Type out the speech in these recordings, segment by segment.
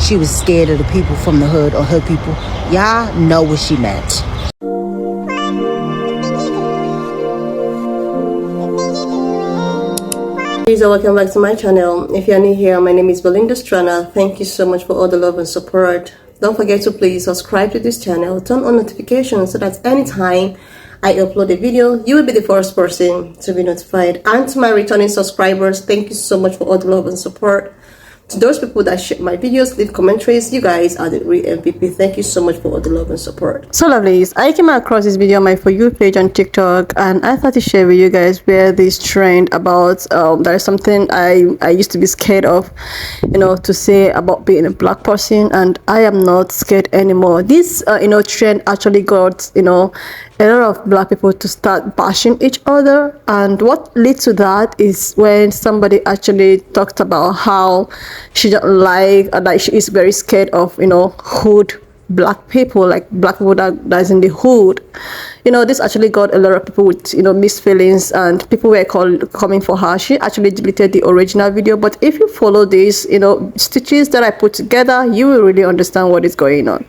she was scared of the people from the hood or hood people, y'all know what she meant. Please welcome back to my channel. If you're new here, my name is Ɓlack. Thank you so much for all the love and support. Don't forget to please subscribe to this channel, turn on notifications so that anytime I upload a video, you will be the first person to be notified. And to my returning subscribers, thank you so much for all the love and support. To those people that share my videos, leave commentaries, you guys are the real MVP. Thank you so much for all the love and support. So lovelies, I came across this video on my For You page on TikTok, and I thought to share with you guys where this trend about there is something I used to be scared of, to say about being a black person, and I am not scared anymore. This trend actually got a lot of black people to start bashing each other, and what led to that is when somebody actually talked about how she don't like she is very scared of hood black people, like black people that's in the hood. This actually got a lot of people with mixed feelings, and people were coming for her. She actually deleted the original video, but if you follow these stitches that I put together, you will really understand what is going on.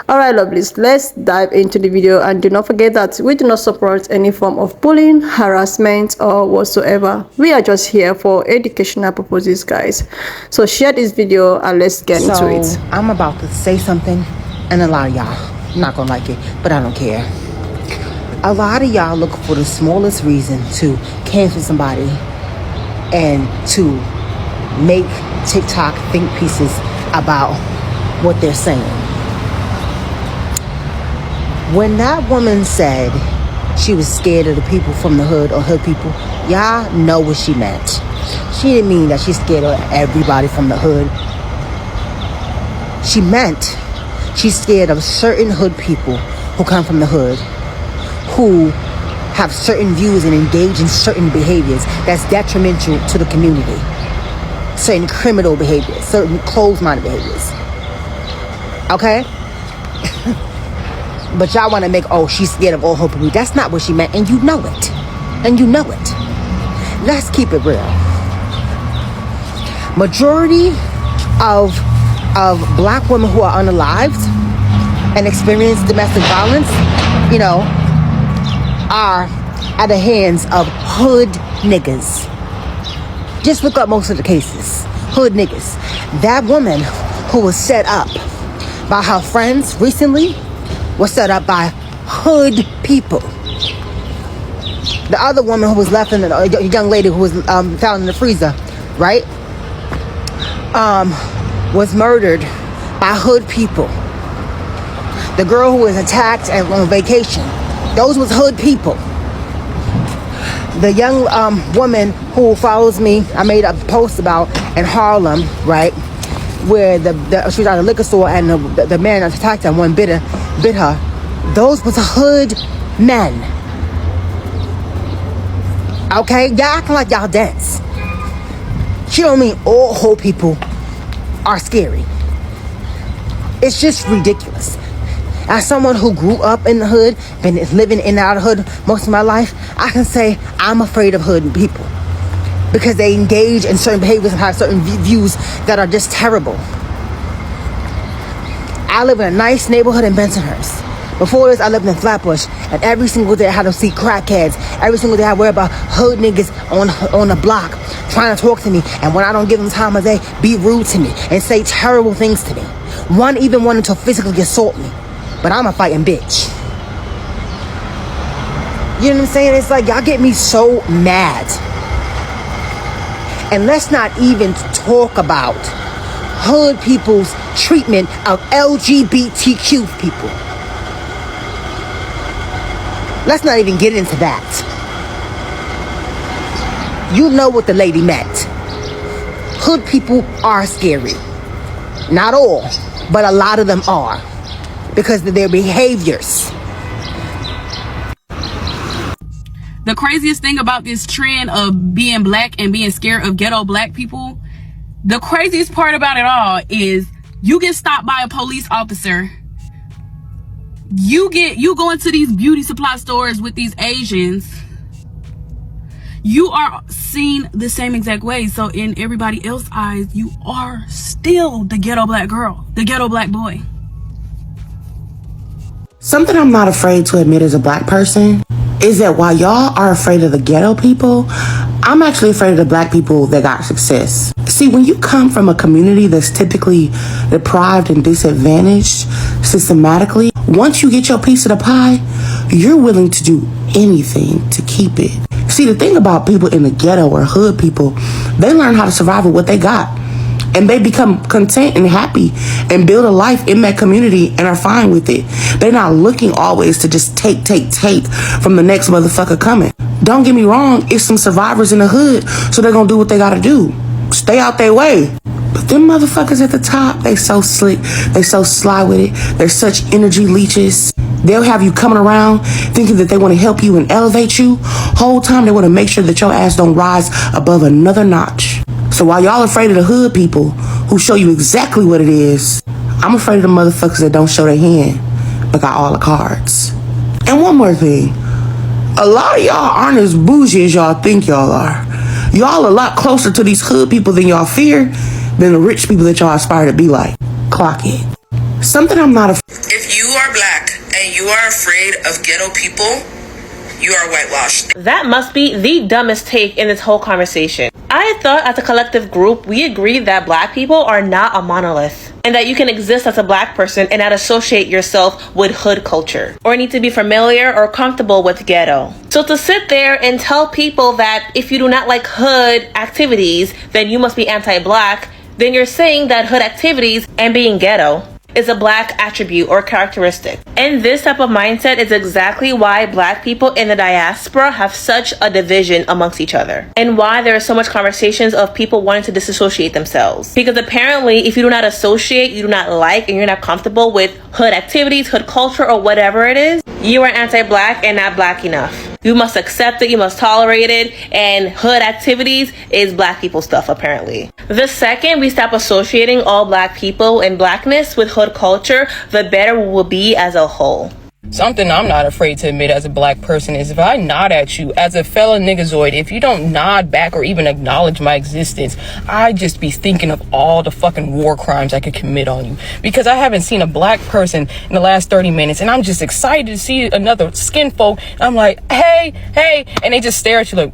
All right, lovelies, let's dive into the video, and do not forget that we do not support any form of bullying, harassment, or whatsoever. We are just here for educational purposes, guys. So share this video and let's get into it. I'm about to say something, and a lot of y'all not gonna like it, but I don't care. A lot of y'all look for the smallest reason to cancel somebody and to make TikTok think pieces about what they're saying. When that woman said she was scared of the people from the hood or hood people, y'all know what she meant. She didn't mean that she's scared of everybody from the hood. She meant she's scared of certain hood people who come from the hood, who have certain views and engage in certain behaviors that's detrimental to the community. Certain criminal behaviors, certain closed-minded behaviors. Okay? But y'all want to make, she's scared of all hood people. That's not what she meant, and you know it. And you know it. Let's keep it real. Majority of black women who are unalived and experience domestic violence, are at the hands of hood niggas. Just look up most of the cases. Hood niggas. That woman who was set up by her friends recently was set up by hood people. The other woman who was left in a young lady who was found in the freezer, right? Was murdered by hood people. The girl who was attacked on vacation, those was hood people. The young woman who follows me, I made a post about in Harlem, right, where she was at a liquor store and the man that attacked her, one bit her. Those was hood men. Okay, y'all acting like y'all dance. She don't mean all hood people are scary. It's just ridiculous. As someone who grew up in the hood, been living in and out of the hood most of my life, I can say I'm afraid of hood people because they engage in certain behaviors and have certain views that are just terrible. I live in a nice neighborhood in Bensonhurst. Before this, I lived in Flatbush, and every single day I had to see crackheads. Every single day I worry about hood niggas on the block trying to talk to me, and when I don't give them time of day, be rude to me and say terrible things to me. One even wanted to physically assault me. But I'm a fighting bitch. You know what I'm saying? It's like y'all get me so mad. And let's not even talk about hood people's treatment of LGBTQ people. Let's not even get into that. You know what the lady meant. Hood people are scary. Not all, but a lot of them are. Because of their behaviors. The craziest thing about this trend of being black and being scared of ghetto black people, the craziest part about it all is you get stopped by a police officer. You go into these beauty supply stores with these Asians. you are seen the same exact way. So in everybody else's eyes, you are still the ghetto black girl, the ghetto black boy. Something I'm not afraid to admit as a black person is that while y'all are afraid of the ghetto people, I'm actually afraid of the black people that got success. See, when you come from a community that's typically deprived and disadvantaged systematically, once you get your piece of the pie, you're willing to do anything to keep it. See, the thing about people in the ghetto or hood people, they learn how to survive with what they got. And they become content and happy and build a life in that community and are fine with it. They're not looking always to just take from the next motherfucker coming. Don't get me wrong, it's some survivors in the hood, so they're gonna do what they gotta do. Stay out their way. But them motherfuckers at the top, they so slick, they so sly with it, they're such energy leeches. They'll have you coming around thinking that they want to help you and elevate you. Whole time they want to make sure that your ass don't rise above another notch. So while y'all afraid of the hood people who show you exactly what it is, I'm afraid of the motherfuckers that don't show their hand but got all the cards. And one more thing, a lot of y'all aren't as bougie as y'all think y'all are. Y'all a lot closer to these hood people than y'all fear than the rich people that y'all aspire to be like. Clock it. Something I'm not If you are black and you are afraid of ghetto people, you are whitewashed. That must be the dumbest take in this whole conversation. I thought as a collective group, we agreed that black people are not a monolith and that you can exist as a black person and not associate yourself with hood culture or need to be familiar or comfortable with ghetto. So to sit there and tell people that if you do not like hood activities, then you must be anti-black, then you're saying that hood activities and being ghetto is a black attribute or characteristic. And this type of mindset is exactly why black people in the diaspora have such a division amongst each other and why there are so much conversations of people wanting to disassociate themselves. Because apparently if you do not associate, you do not like, and you're not comfortable with hood activities, hood culture, or whatever it is, you are anti-black and not black enough. You must accept it, you must tolerate it, and hood activities is black people stuff apparently. The second we stop associating all black people and blackness with hood culture, the better we will be as a whole. Something I'm not afraid to admit as a black person is if I nod at you as a fellow niggazoid, if you don't nod back or even acknowledge my existence, I just be thinking of all the fucking war crimes I could commit on you. Because I haven't seen a black person in the last 30 minutes and I'm just excited to see another skin folk. I'm like, hey, and they just stare at you like,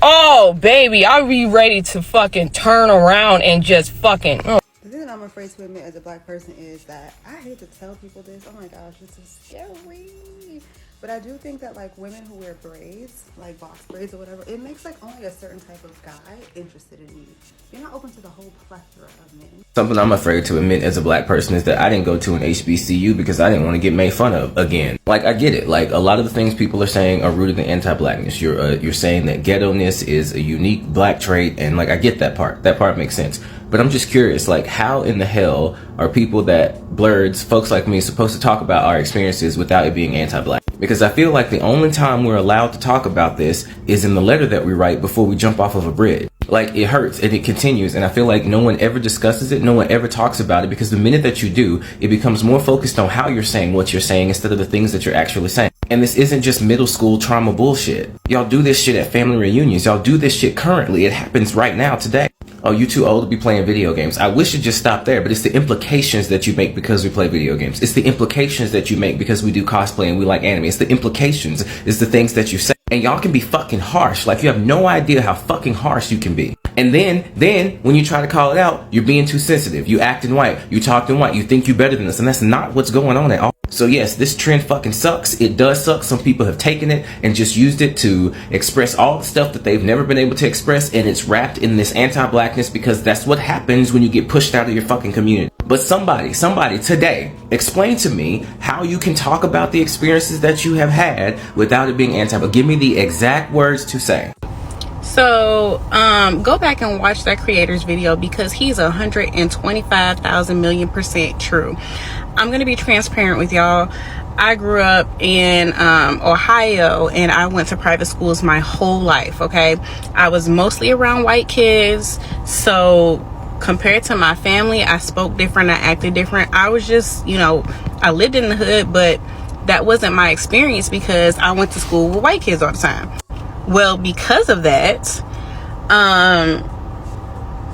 oh, baby, I'll be ready to fucking turn around and just fucking... The thing that I'm afraid to admit as a black person is that I hate to tell people this. Oh my gosh, this is scary. But I do think that like women who wear braids, like box braids or whatever, it makes like only a certain type of guy interested in you. You're not open to the whole plethora of men. Something I'm afraid to admit as a black person is that I didn't go to an HBCU because I didn't want to get made fun of again. Like, I get it. Like, a lot of the things people are saying are rooted in anti-blackness. You're saying that ghetto-ness is a unique black trait, and like, I get that part. That part makes sense. But I'm just curious, like, how in the hell are people that blurs, folks like me, supposed to talk about our experiences without it being anti-black? Because I feel like the only time we're allowed to talk about this is in the letter that we write before we jump off of a bridge. Like, it hurts and it continues, and I feel like no one ever discusses it, no one ever talks about it, because the minute that you do, it becomes more focused on how you're saying what you're saying instead of the things that you're actually saying. And this isn't just middle school trauma bullshit. Y'all do this shit at family reunions. Y'all do this shit currently. It happens right now, today. Oh, you too old to be playing video games. I wish it just stopped there, but it's the implications that you make because we play video games. It's the implications that you make because we do cosplay and we like anime. It's the implications. It's the things that you say. And y'all can be fucking harsh. Like, you have no idea how fucking harsh you can be. And then, when you try to call it out, you're being too sensitive. You acting white. You talking white. You think you better than us. And that's not what's going on at all. So yes, this trend fucking sucks. It does suck. Some people have taken it and just used it to express all the stuff that they've never been able to express. And it's wrapped in this anti-blackness because that's what happens when you get pushed out of your fucking community. But somebody today, explain to me how you can talk about the experiences that you have had without it being anti-black. Give me the exact words to say. So go back and watch that creator's video because he's 125,000 million% true. I'm gonna be transparent with y'all. I grew up in Ohio and I went to private schools my whole life. Okay, I was mostly around white kids, so compared to my family, I spoke different, I acted different. I was just, I lived in the hood, but that wasn't my experience because I went to school with white kids all the time. Well, because of that,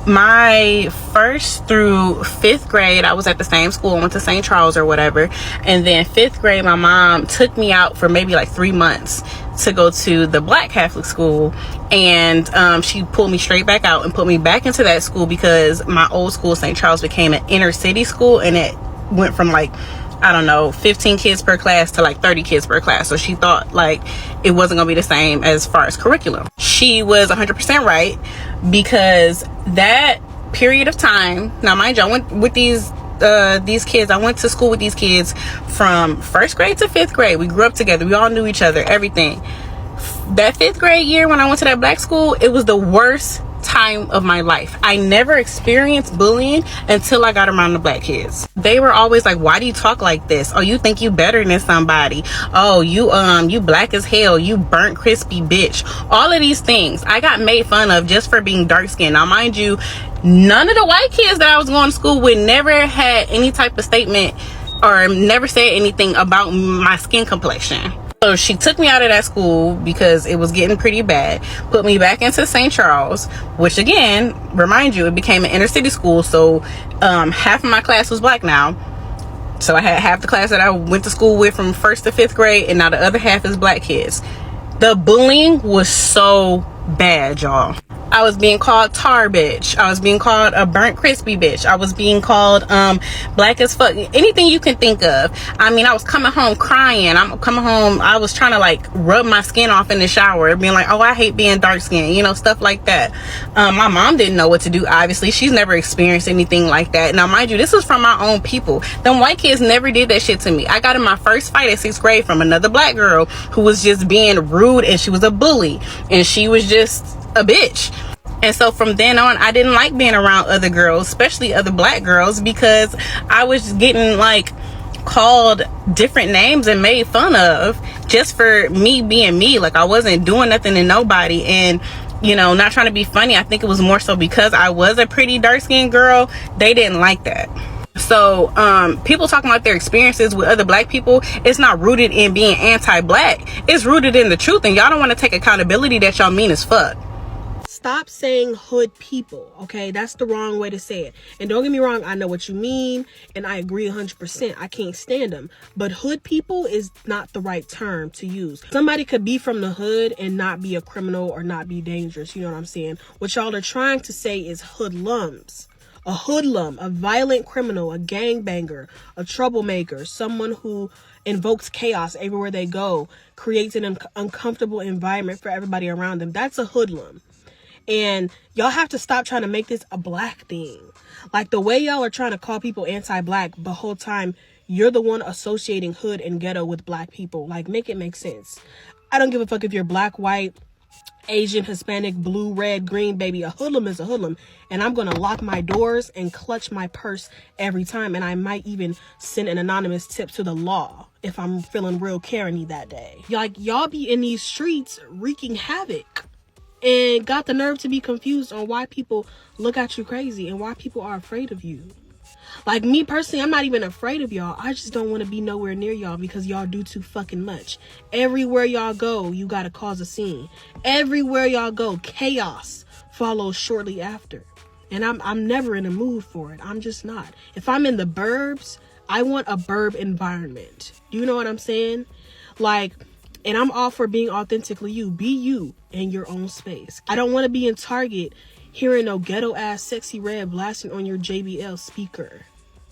my 1st through 5th grade, I was at the same school. I went to St. Charles or whatever. And then 5th grade, my mom took me out for maybe like 3 months to go to the Black Catholic school. And she pulled me straight back out and put me back into that school because my old school, St. Charles, became an inner city school, and it went from like, I don't know, 15 kids per class to like 30 kids per class. So she thought like it wasn't gonna be the same as far as curriculum. She was 100% right, because that period of time, now mind you, I went with these kids, I went to school with these kids from 1st grade to 5th grade. We grew up together, we all knew each other, everything. That 5th grade year when I went to that Black school, it was the worst time of my life. I never experienced bullying until I got around the Black kids. They were always like, why do you talk like this? Oh, you think you better than somebody? Oh, you black as hell, you burnt crispy bitch. All of these things I got made fun of just for being dark skinned. Now mind you, none of the white kids that I was going to school with never had any type of statement or never said anything about my skin complexion. So she took me out of that school because it was getting pretty bad, put me back into St. Charles, which again, remind you, it became an inner city school. So half of my class was Black now. So I had half the class that I went to school with from 1st to 5th grade, and now the other half is Black kids. The bullying was so bad, y'all. I was being called tar bitch. I was being called a burnt crispy bitch. I was being called black as fuck. Anything you can think of. I mean, I was coming home crying. I'm coming home, I was trying to like rub my skin off in the shower, being like, oh, I hate being dark skinned, you know, stuff like that. My mom didn't know what to do, obviously. She's never experienced anything like that. Now mind you, this is from my own people. Them white kids never did that shit to me. I got in my first fight at 6th grade from another Black girl who was just being rude, and she was a bully, and she was just a bitch. And so from then on, I didn't like being around other girls, especially other Black girls, because I was getting like called different names and made fun of just for me being me. Like I wasn't doing nothing to nobody, and you know, not trying to be funny, I think it was more so because I was a pretty dark-skinned girl, they didn't like that. So people talking about their experiences with other Black people, it's not rooted in being anti-Black, it's rooted in the truth, and y'all don't want to take accountability that y'all mean as fuck. Stop saying hood people, okay? That's the wrong way to say it. And don't get me wrong, I know what you mean, and I agree 100%. I can't stand them. But hood people is not the right term to use. Somebody could be from the hood and not be a criminal or not be dangerous, you know what I'm saying? What y'all are trying to say is hoodlums. A hoodlum, a violent criminal, a gangbanger, a troublemaker, someone who invokes chaos everywhere they go, creates an uncomfortable environment for everybody around them. That's a hoodlum. And y'all have to stop trying to make this a Black thing. Like the way y'all are trying to call people anti-Black the whole time, you're the one associating hood and ghetto with Black people. Like, make it make sense. I don't give a fuck if you're Black, white, Asian, Hispanic, blue, red, green, baby. A hoodlum is a hoodlum. And I'm going to lock my doors and clutch my purse every time. And I might even send an anonymous tip to the law if I'm feeling real Karen-y that day. Like, y'all be in these streets wreaking havoc. And got the nerve to be confused on why people look at you crazy and why people are afraid of you. Like me personally, I'm not even afraid of y'all. I just don't want to be nowhere near y'all because y'all do too fucking much. Everywhere y'all go, you gotta cause a scene. Everywhere y'all go, chaos follows shortly after. And I'm never in a mood for it. I'm just not. If I'm in the burbs, I want a burb environment. Do you know what I'm saying? Like, and I'm all for being authentically you. Be you in your own space. I don't want to be in Target hearing no ghetto ass Sexy Red blasting on your JBL speaker.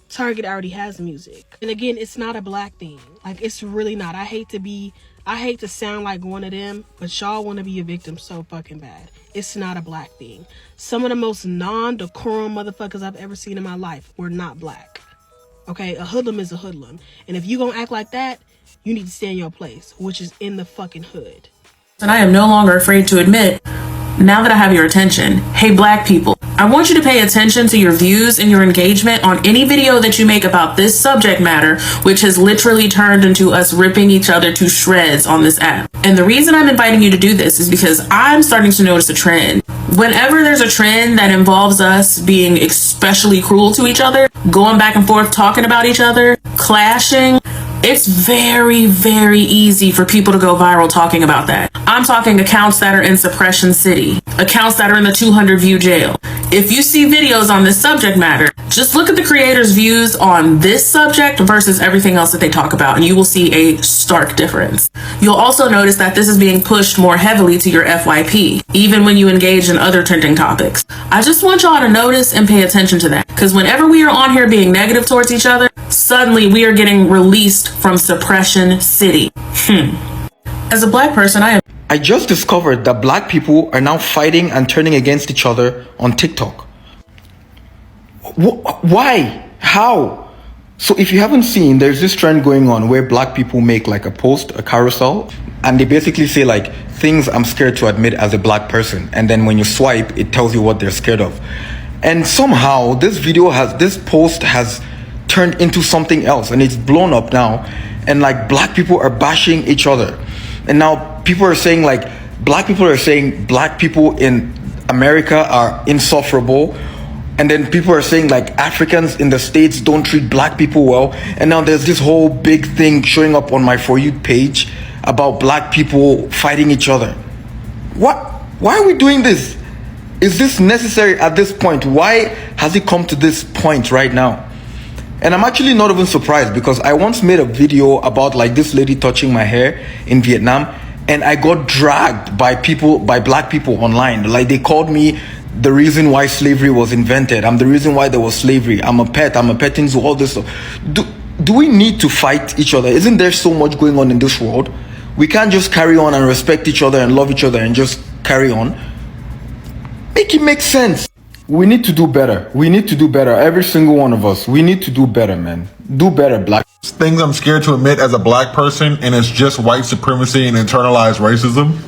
Target already has music. And again, it's not a Black thing. Like, it's really not. I hate to sound like one of them, but y'all want to be a victim so fucking bad. It's not a Black thing. Some of the most non-decorum motherfuckers I've ever seen in my life were not Black. Okay, a hoodlum is a hoodlum. And if you gonna act like that, you need to stay in your place, which is in the fucking hood. And I am no longer afraid to admit, now that I have your attention, hey Black people, I want you to pay attention to your views and your engagement on any video that you make about this subject matter, which has literally turned into us ripping each other to shreds on this app. And the reason I'm inviting you to do this is because I'm starting to notice a trend. Whenever there's a trend that involves us being especially cruel to each other, going back and forth talking about each other, clashing, It's very, very easy for people to go viral talking about that. I'm talking accounts that are in Suppression City, accounts that are in the 200 view jail. If you see videos on this subject matter, just look at the creators' views on this subject versus everything else that they talk about, and you will see a stark difference. You'll also notice that this is being pushed more heavily to your FYP, even when you engage in other trending topics. I just want y'all to notice and pay attention to that, because whenever we are on here being negative towards each other, suddenly we are getting released from Suppression City. As a Black person, I just discovered that Black people are now fighting and turning against each other on TikTok. Why? How? So if you haven't seen, there's this trend going on where Black people make like a post, a carousel, and they basically say like things I'm scared to admit as a Black person. And then when you swipe, it tells you what they're scared of. And somehow this post has turned into something else, and it's blown up now. And like Black people are bashing each other. And now people are saying like Black people in America are insufferable. And then people are saying like Africans in the States don't treat Black people well. And now there's this whole big thing showing up on my For You page about Black people fighting each other. Why are we doing this? Is this necessary at this point? Why has it come to this point right now? And I'm actually not even surprised, because I once made a video about like this lady touching my hair in Vietnam, and I got dragged by Black people online. Like they called me the reason why slavery was invented. I'm the reason why there was slavery. I'm a petting zoo, all this stuff. Do we need to fight each other? Isn't there so much going on in this world? We can't just carry on and respect each other and love each other and just carry on. Make it make sense. We need to do better. We need to do better. Every single one of us. We need to do better, man. Do better, Black. Things I'm scared to admit as a Black person, and it's just white supremacy and internalized racism.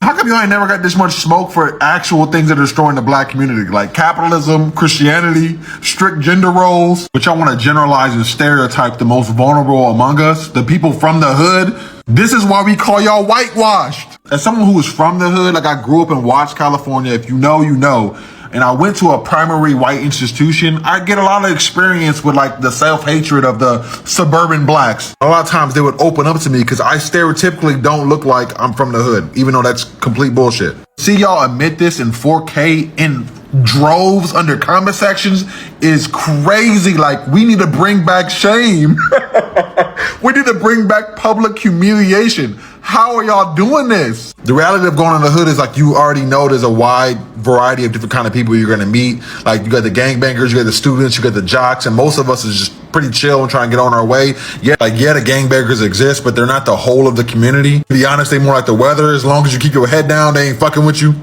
How come y'all ain't never got this much smoke for actual things that are destroying the Black community? Like capitalism, Christianity, strict gender roles, which y'all want to generalize and stereotype the most vulnerable among us, the people from the hood. This is why we call y'all whitewashed. As someone who was from the hood, like I grew up in Watts, California, if you know, you know, and I went to a primary white institution, I get a lot of experience with like the self-hatred of the suburban Blacks. A lot of times they would open up to me because I stereotypically don't look like I'm from the hood, even though that's complete bullshit. See y'all admit this in 4K in droves under comment sections is crazy. Like we need to bring back shame. We need to bring back public humiliation. How are y'all doing this? The reality of going in the hood is like you already know there's a wide variety of different kind of people you're gonna meet. Like you got the gangbangers, you got the students, you got the jocks, and most of us is just pretty chill and trying to get on our way. Yeah, the gangbangers exist, but they're not the whole of the community. To be honest, they more like the weather. As long as you keep your head down, they ain't fucking with you.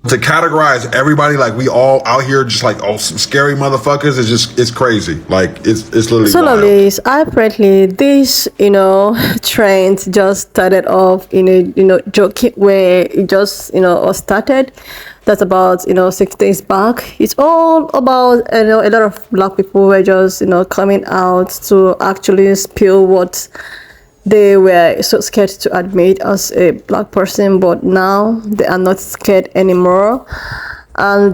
To categorize everybody like we all out here just like some scary motherfuckers is just, it's crazy. Like it's literally So wild. lovely. Apparently this trend just started off in a joking where it just started. That's about 6 days back. It's all about a lot of Black people were just coming out to actually spill what they were so scared to admit as a Black person, but now they are not scared anymore. And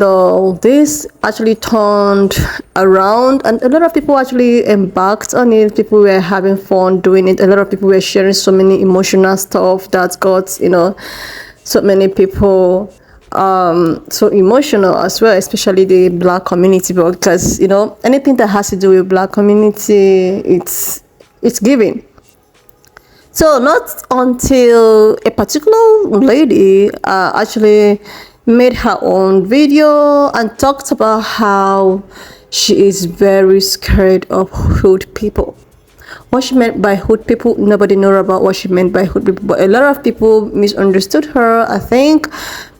this actually turned around, and a lot of people actually embarked on it. People were having fun doing it. A lot of people were sharing so many emotional stuff that got so many people so emotional as well, especially the Black community, because anything that has to do with Black community, it's giving. So not until a particular lady actually made her own video and talked about how she is very scared of hood people. What she meant by hood people, nobody knew about what she meant by hood people, but a lot of people misunderstood her. I think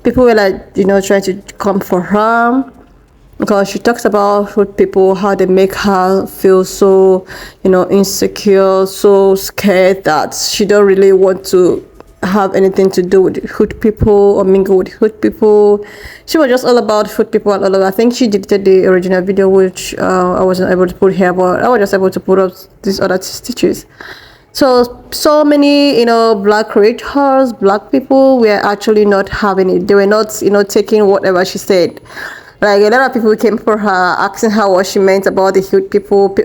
people were like, trying to come for her, because she talks about hood people, how they make her feel so, insecure, so scared that she don't really want to have anything to do with hood people or mingle with hood people. She was just all about hood people and all of that. I think she deleted the original video, which I wasn't able to put here, but I was just able to put up these other stitches. So many, Black creators, Black people were actually not having it. They were not, taking whatever she said. Like a lot of people came for her, asking her what she meant about the hood people.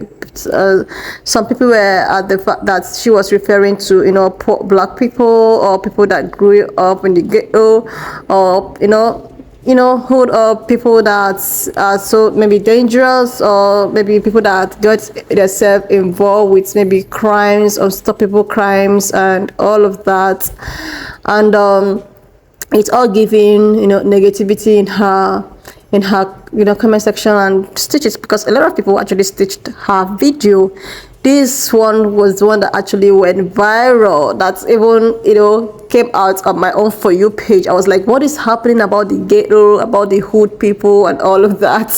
Some people were at the fact that she was referring to, you know, poor black people or people that grew up in the ghetto, or hood, or people that are so maybe dangerous, or maybe people that got themselves involved with maybe crimes, unstoppable crimes, and all of that, and it's all giving, you know, negativity in her comment section and stitches, because a lot of people actually stitched her video. This one was the one that actually went viral, that even, you know, came out on my own For You page. I was like, what is happening about the ghetto, about the hood people and all of that?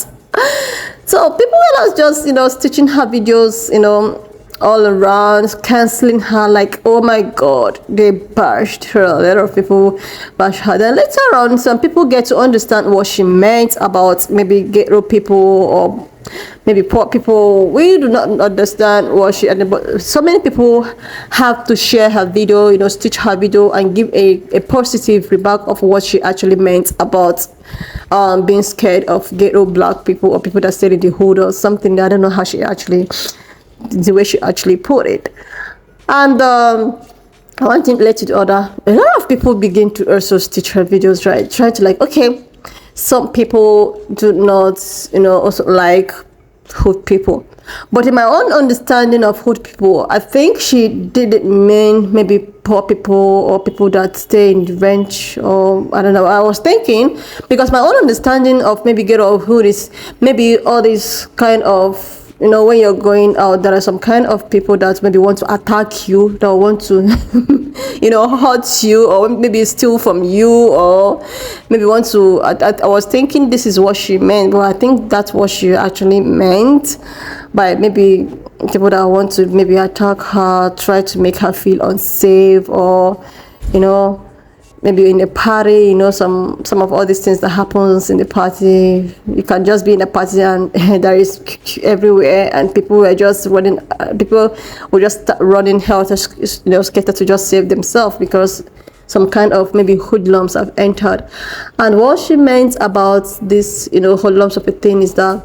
So people were just, you know, stitching her videos, you know, all around, canceling her, like, oh my god, they bashed her. A lot of people bashed her. Then later on, some people get to understand what she meant about maybe ghetto people or maybe poor people. We do not understand what she, but so many people have to share her video, you know, stitch her video and give a positive remark of what she actually meant about being scared of ghetto black people or people that stay in the hood or something. I don't know how she actually, the way she actually put it. And one thing led to the other. A lot of people begin to also stitch her videos, right? Try to, like, okay, some people do not, you know, also like hood people. But in my own understanding of hood people, I think she didn't mean maybe poor people or people that stay in the ranch, or I don't know. I was thinking, because my own understanding of maybe ghetto or hood is maybe all these kind of, you know, when you're going out, there are some kind of people that maybe want to attack you, that want to, you know, hurt you, or maybe steal from you, or maybe want to. I was thinking this is what she meant, but I think that's what she actually meant by maybe people that want to maybe attack her, try to make her feel unsafe, or, you know, maybe in a party, you know, some of all these things that happens in the party. You can just be in a party and there is everywhere, and people were just running. People will just start running helter, you know, skelter to just save themselves because some kind of maybe hoodlums have entered. And what she meant about this, you know, hoodlums of a thing is that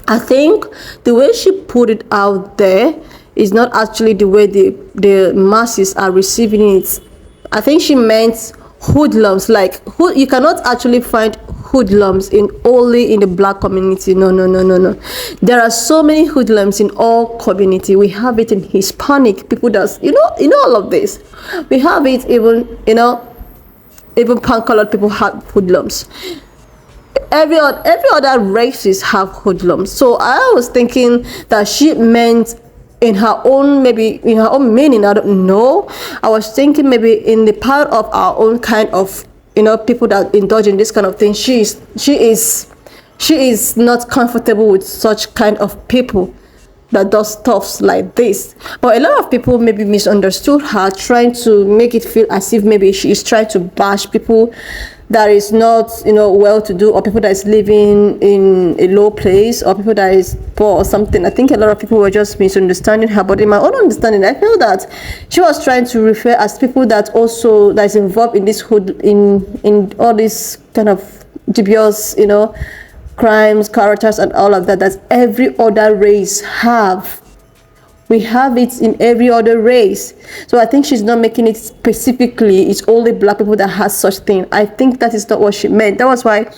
I think the way she put it out there is not actually the way the masses are receiving it. I think she meant hoodlums, like you cannot actually find hoodlums only in the black community. No. There are so many hoodlums in all community. We have it in Hispanic people, that's, you know all of this. We have it even, you know, even pan-colored people have hoodlums. Every other races have hoodlums. So I was thinking that she meant in her own, maybe in her own meaning, I don't know. I was thinking maybe in the part of our own kind of, you know, people that indulge in this kind of thing. She is not comfortable with such kind of people that does stuffs like this. But a lot of people maybe misunderstood her, trying to make it feel as if maybe she is trying to bash people that is not, you know, well-to-do, or people that is living in a low place, or people that is poor or something. I think a lot of people were just misunderstanding her. But in my own understanding, I feel that she was trying to refer as people that also that is involved in this hood, in all this kind of dubious, you know, crimes, characters, and all of that every other race have. We have it in every other race. So I think she's not making it specifically, it's only black people that has such thing. I think that is not what she meant. That was why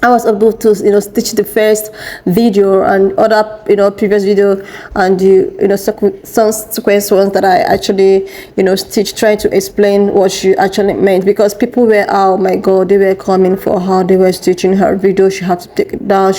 I was able to, you know, stitch the first video and other, you know, previous video, and the, you know, some sequence ones that I actually, you know, stitched, trying to explain what she actually meant, because people were, oh my god, they were coming for her, they were stitching her video, she had to take it down,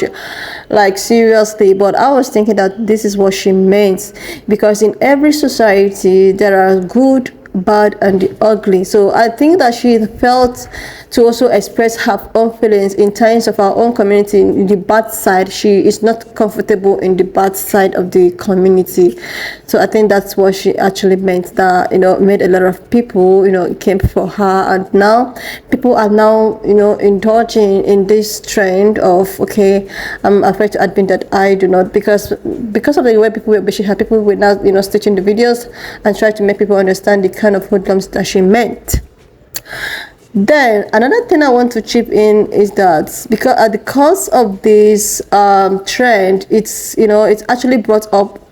like seriously. But I was thinking that this is what she meant, because in every society there are good, bad, and the ugly. So I think that she felt to also express her own feelings in terms of our own community. In the bad side, she is not comfortable in the bad side of the community. So I think that's what she actually meant, that, you know, made a lot of people, you know, came for her. And now people are now, you know, indulging in this trend of, okay, I'm afraid to admit that I do not, because of the way people were, she had people with now, you know, stitching the videos and try to make people understand the kind of hoodlums that she meant. Then another thing I want to chip in is that because at the cause of this trend, it's actually brought out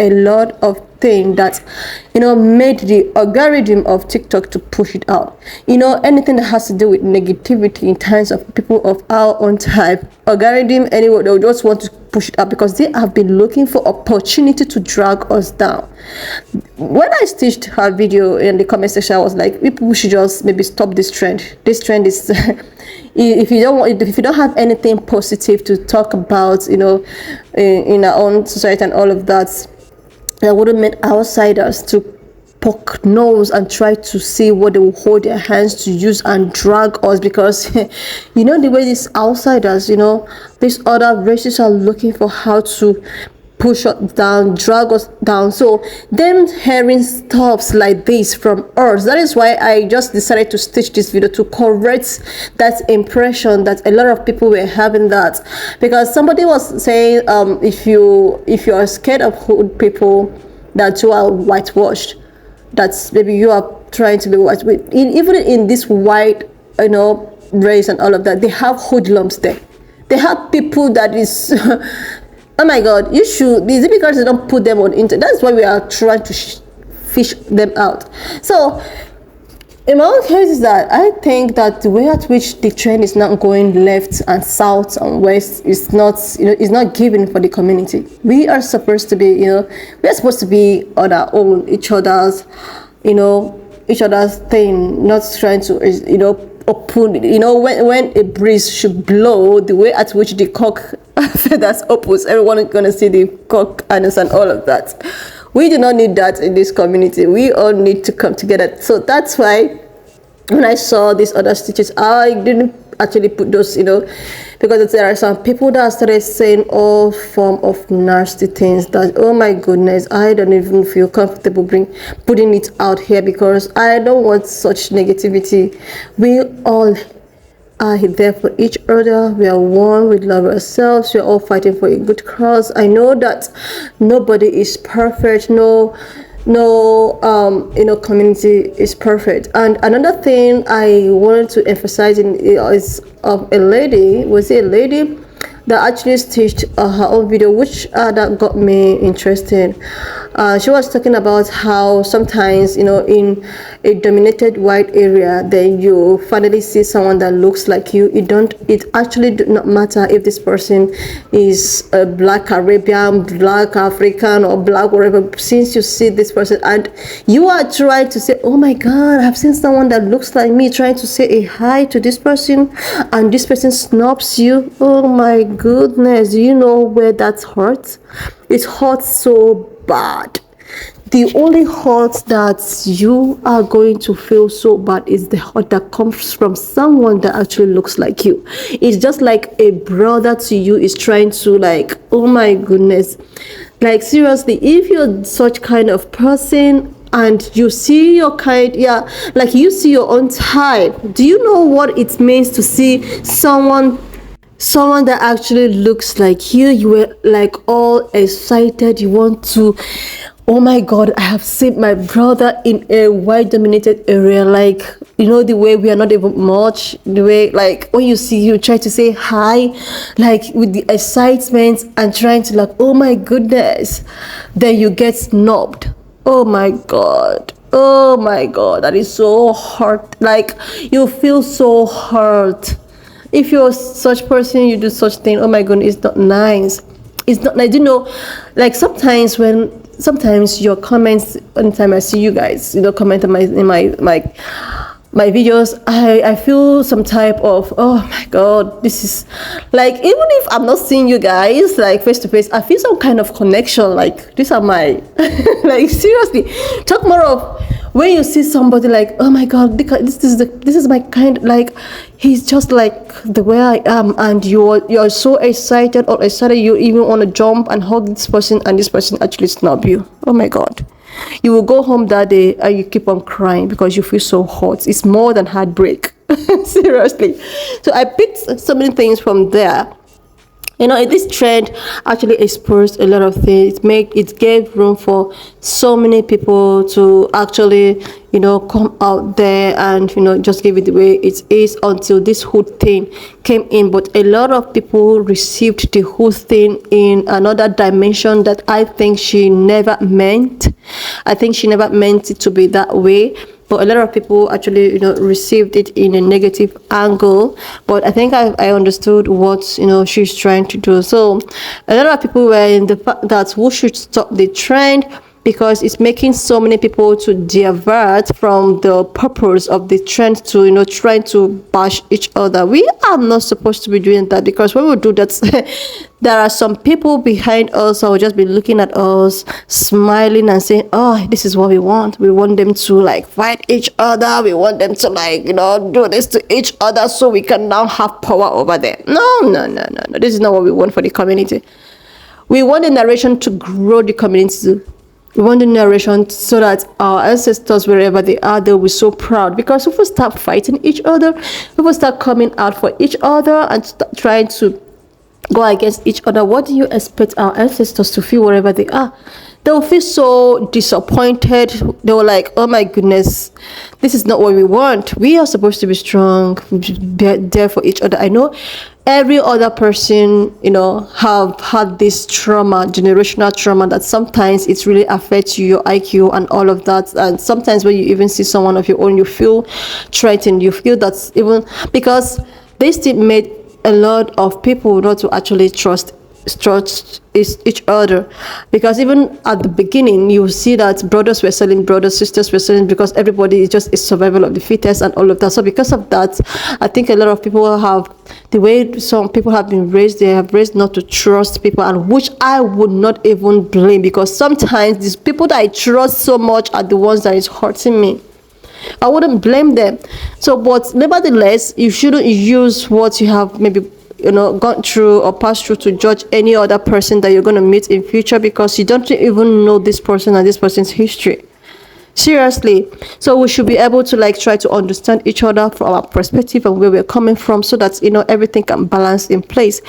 a lot of thing that made the algorithm of TikTok to push it out. Anything that has to do with negativity in terms of people of our own type, algorithm anyway, they'll just want to push it up because they have been looking for opportunity to drag us down. When I stitched her video in the comment section, I was like, people should just maybe stop this trend. This trend is if you don't have anything positive to talk about, in our own society and all of that, that wouldn't make outsiders to poke nose and try to see what they will hold their hands to use and drag us, because the way these outsiders, these other races are looking for how to push us down, drag us down. So them hearing stuffs like this from us, that is why I just decided to stitch this video to correct that impression that a lot of people were having, that because somebody was saying if you are scared of hood people, that you are whitewashed, that's maybe you are trying to be white. Even in this white race and all of that, they have hoodlums there. They have people that is oh my god, you should, is it because they don't put them on internet? That's why we are trying to fish them out. So in my own case is that I think that the way at which the trend is not going left and south and west is not, is not given for the community. We are supposed to be, we are supposed to be on our own, each other's thing, not trying to, open, when a breeze should blow, the way at which the cock feathers opens, everyone is gonna see the cock anus and all of that. We do not need that in this community. We all need to come together. So that's why when I saw these other stitches, I didn't actually put those, because there are some people that started saying all form of nasty things that, oh my goodness, I don't even feel comfortable putting it out here because I don't want such negativity. We all are there for each other. We are one. We love ourselves. We are all fighting for a good cause. I know that nobody is perfect. No community is perfect. And another thing I wanted to emphasize is of a lady. Was it a lady that actually stitched her own video, which that got me interested. She was talking about how sometimes, in a dominated white area, then you finally see someone that looks like you. It actually do not matter if this person is a black Caribbean, black African, or black whatever. Since you see this person and you are trying to say, oh my god, I've seen someone that looks like me, trying to say a hi to this person, and this person snubs you. Oh my goodness, do you know where that hurts? It hurts so bad. The only hurt that you are going to feel so bad is the hurt that comes from someone that actually looks like you. It's just like a brother to you is trying to, like, oh my goodness, like seriously, if you're such kind of person and you see your kind, like you see your own type, do you know what it means to see someone that actually looks like you were like all excited, you want to, oh my god, I have seen my brother in a white dominated area, like, the way we are not even much, the way, like, when you see, you try to say hi, like with the excitement and trying to, like, oh my goodness, then you get snubbed. Oh my god, that is so hurt. Like, you feel so hurt. If you're such person, you do such thing, oh my goodness, it's not nice. It's not, I do know, like sometimes your comments, anytime I see you guys, comment on my videos, I feel some type of, oh my god, this is like, even if I'm not seeing you guys like face to face, I feel some kind of connection, like these are my like seriously, talk more of when you see somebody like, oh my god, this is my kind, like he's just like the way I am, and you're so excited, or excited you even want to jump and hug this person, and this person actually snub you. Oh my god, you will go home that day and you keep on crying because you feel so hot. It's more than heartbreak. Seriously. So I picked so many things from there You know, this trend actually exposed a lot of things. It gave room for so many people to actually, you know, come out there and, you know, just give it the way it is until this hood thing came in. But a lot of people received the hood thing in another dimension that I think she never meant. I think she never meant it to be that way. But a lot of people actually, you know, received it in a negative angle. But I think I understood what, you know, she's trying to do. So a lot of people were in the fact that we should stop the trend, because it's making so many people to divert from the purpose of the trend to, you know, trying to bash each other. We are not supposed to be doing that, because when we do that, there are some people behind us who will just be looking at us, smiling and saying, oh, this is what we want. We want them to like fight each other. We want them to like, you know, do this to each other so we can now have power over them. No. This is not what we want for the community. We want the narration to grow the community. We want the narration so that our ancestors, wherever they are, they'll be so proud. Because if we start fighting each other, if we start coming out for each other and trying to go against each other, what do you expect our ancestors to feel wherever they are? They'll feel so disappointed. They were like, oh my goodness, this is not what we want. We are supposed to be strong, be there for each other. I know every other person, you know, have had this trauma, generational trauma, that sometimes it really affects you, your IQ and all of that. And sometimes when you even see someone of your own, you feel threatened. You feel that's even because they still made a lot of people not to actually trust each other, because even at the beginning you see that brothers were selling brothers, sisters were selling, because everybody is just a survival of the fittest and all of that. So because of that, I think a lot of people have, the way some people have been raised, they have raised not to trust people, and which I would not even blame, because sometimes these people that I trust so much are the ones that is hurting me. I wouldn't blame them. So, but nevertheless, you shouldn't use what you have maybe, you know, gone through or passed through to judge any other person that you're going to meet in future, because you don't even know this person and this person's history. Seriously. So we should be able to like try to understand each other from our perspective and where we're coming from, so that, you know, everything can balance in place.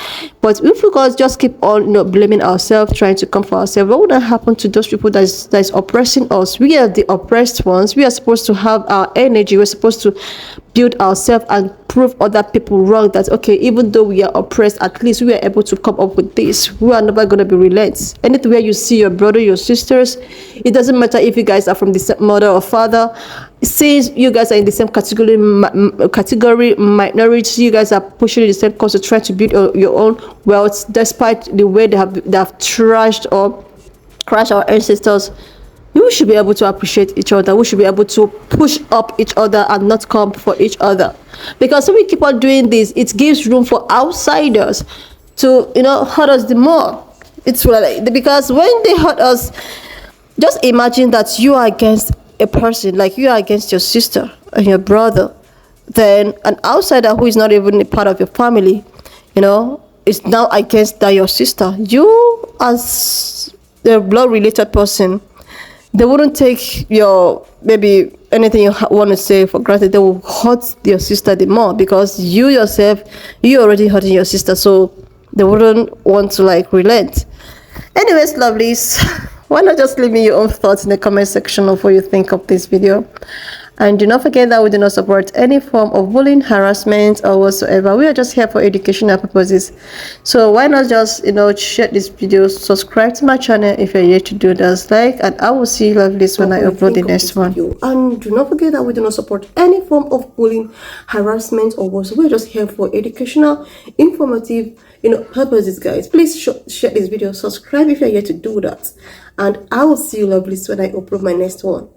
But if we guys just keep on, you know, blaming ourselves, trying to come for ourselves, what would happen to those people that is oppressing us? We are the oppressed ones. We are supposed to have our energy. We're supposed to build ourselves and prove other people wrong, that okay, even though we are oppressed, at least we are able to come up with this. We are never going to be relent. Anywhere you see your brother, your sisters, it doesn't matter if you guys are from the same mother or father, since you guys are in the same category minority, you guys are pushing the same cause to try to build your own wealth, despite the way they have trashed or crashed our ancestors. We should be able to appreciate each other. We should be able to push up each other and not come for each other. Because if we keep on doing this, it gives room for outsiders to, you know, hurt us the more. It's really, because when they hurt us, just imagine that you are against a person, like you are against your sister and your brother, then an outsider who is not even a part of your family, you know, is now against that your sister. You, as a blood related person, they wouldn't take your maybe anything you want to say for granted. They will hurt your sister the more, because you yourself, you already hurting your sister, so they wouldn't want to like relent. Anyways, lovelies, why not just leave me your own thoughts in the comment section of what you think of this video. And do not forget that we do not support any form of bullying, harassment, or whatsoever. We are just here for educational purposes. So why not just, you know, share this video, subscribe to my channel if you're yet to do that, like, and I will see you lovelies when I upload the next one. And do not forget that we do not support any form of bullying, harassment, or whatsoever. We're just here for educational, informative, you know, purposes, guys. Please share this video, subscribe if you're yet to do that, and I will see you lovelies when I upload my next one.